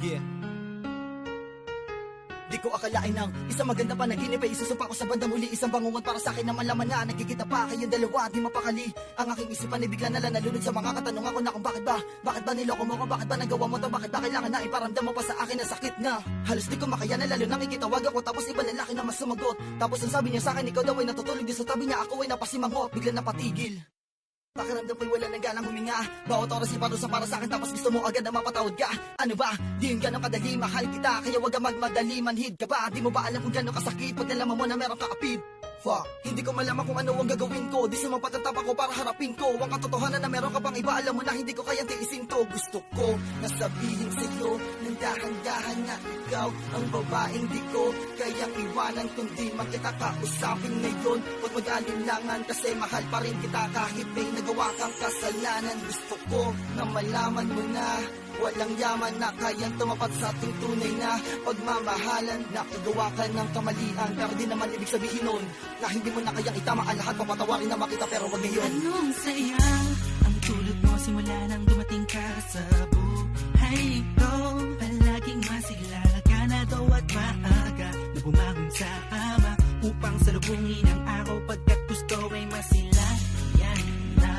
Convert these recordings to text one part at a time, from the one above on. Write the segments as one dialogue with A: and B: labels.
A: Yeah. Di ko akalain ng isang maganda panaginip ay isusumpa ko sa bandang uli. Isang bangungot para sa akin na malaman na nagkikita pa kayong dalawa, di mapakali. Ang aking isipan ay bigla na lang nalunod sa mga katanungan ko na kung bakit ba niloko mo ko, bakit ba nagawa mo to, bakit ba kailangan na iparamdam mo pa sa akin na sakit na halos di ko makaya na, lalo nang ikitawag ako tapos iba lalaki na mas sumagot. Tapos ang sabi niya sa akin, ikaw daw ay natutulog din sa tabi niya, ako ay napasimangot, bigla napatigil. Pakiramdam ko'y wala nang ganang huminga. Bawat oras iparusa para sa akin tapos gusto mo agad na mapatawad ka. Ano ba? Di yung ganong kadali, mahal kita, kaya wag ka magmadali, manhid ka ba? Di mo ba alam kung gano'ng kasakit pag nalaman mo na meron ka kapit? Fuck, hindi ko malaman kung ano ang gagawin ko. Di sumapatatap ako para harapin ko ang katotohanan na meron ka pang iba. Alam mo na hindi ko kayang tiisin to. Gusto ko nasabihin sa'yo ng dahan-dahan na ikaw ang babaeng di ko kayang iwanan kung di man kita kausapin ngayon. Huwag mag-alinlangan kasi mahal pa rin kita kahit may nagawa kang kasalanan. Gusto ko na malaman mo na walang yaman na kayang tumapat sa ating tunay na pagmamahalan. Nakagawa ka ng kamalian pero di naman ibig sabihin nun na hindi mo na kayang itama ang lahat. Papatawarin na makita pero wag ngayon.
B: Anong saya ang tulad mo simula nang dumating ka sa buhay ko. Palaging masigla ka na daw at maaga na bumangon sa kama upang salubungin ang araw pagkat gusto ay masilayan na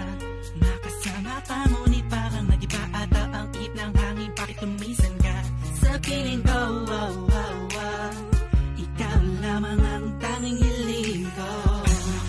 B: makasama ka. Ngunit parang nagiba ata ang ihip ng hangin, bakit tumisan ka sa piling ko? Ikaw lamang ang tanging hiling ko.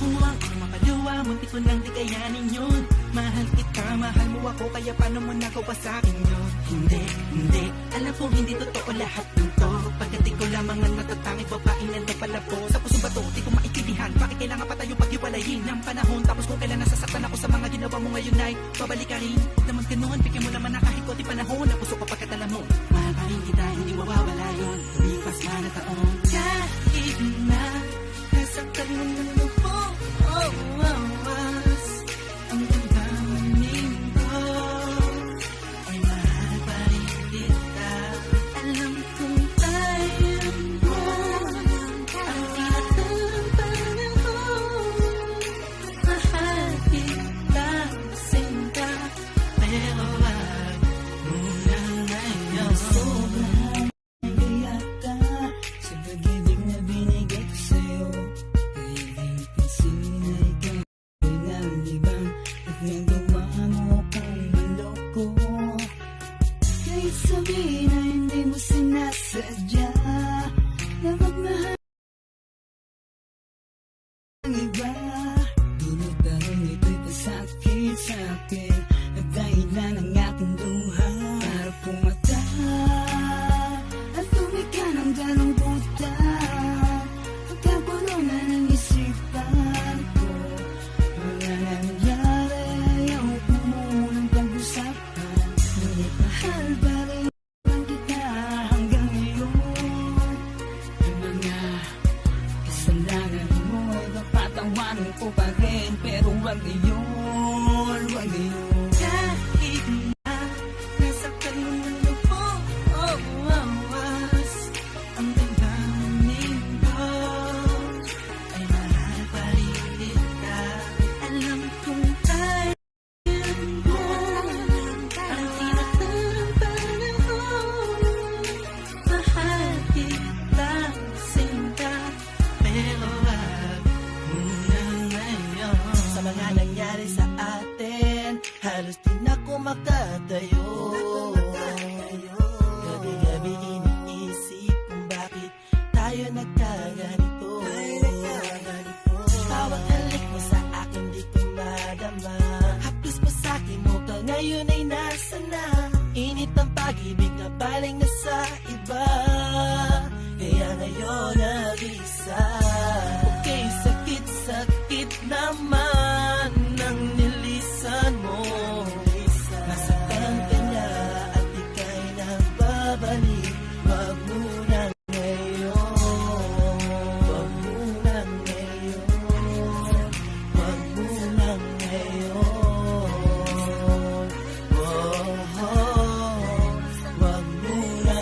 B: Huwag kang mapaluwa, muntik ko nang di kayanin yun. Mahal kita, mahal mo ako, kaya paano mo nagawa sa akin yun? Hindi, alam kong hindi totoo lahat nito. Pagkat ikaw lamang ang natatanging babaeng nandapala po. Sa puso ba to, di ko maintindihan, bakit kailangan pa tayo pag-iwalayin ng panahon? Tapos kung kailan nasasaktan ako sa mga ginawa mo ngayon ay babalik ka rin. Huwag naman ganun, bigyan mo naman na kahit konti panahon. Ang puso ko pagkat alam mo, mahal pa rin kita, hindi mawawala yun. Lumipas man na taon, kahit na nasaktan mo ng lupo. Ang damdamin ko ay mahal pa rin kita. Alam kong tayo mo ang tinatang panahon. Mahal kita, sinta, pero wag muna ngayon. Sobrang nagaya ka sa pag-ibig na binigay ko sa'yo. Pwedeng pansin na ikaw ay ng ibang nagawa mo kang maloko. Kahit sabihin na hindi mo sinasadya na magmahal ang iba. Tulad pa rin ito'y pasakit sa akin at dahilan ng aking luha. Para pumata at lumika ng ganong buta. Pagkagulo na ng isipan ko, wala na nangyari, ayaw ko munang pag-usapan. Ngunit mahal pa rin kita hanggang ngayon. Yung mga kasalanan mo, napatawanan ko pa rin, pero wag ngayon, wag ngayon. Kahit na nasaktan mo ng lupo, ang damdamin ko ay mahal pa rin kita. Alam kong tayo mo ang tinatang panahon. Mahal kita, sinta, pero wag muna ngayon. Sa mga nangyari sa atin, halos di na ako makatayo. Gabi-gabi iniisip kung bakit tayo nagkaganito. Bawat halik mo sa akin di ko madama. Hapis mo sa akin mo ka ngayon ay nasa na. Init ng pag-ibig na baling na sa iba. Kaya ngayon nag-isa. Okay, sakit naman ang nilisan mo. Nasaktan ka na at ika'y nagbabalik. Wag muna ngayon, wag muna ngayon, wag muna ngayon. Wag muna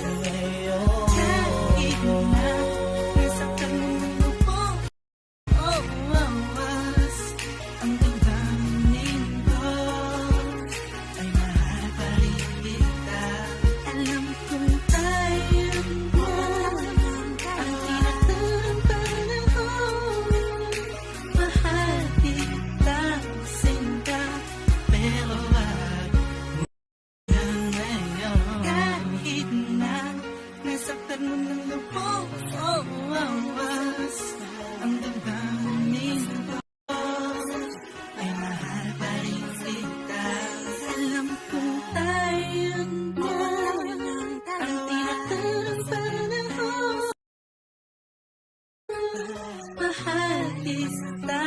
C: Mahal kita,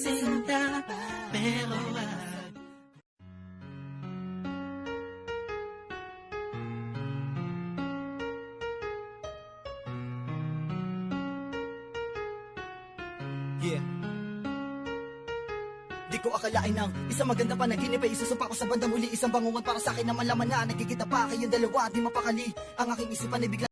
C: sinta, pero wag.
A: Yeah. Di ko akalain ng isang maganda panaginip ay isusumpa ko sa bandang muli. Isang bangungot para sa akin na malaman na nagkikita pa kayong dalawa, di mapakali. Ang aking isipan ay bigla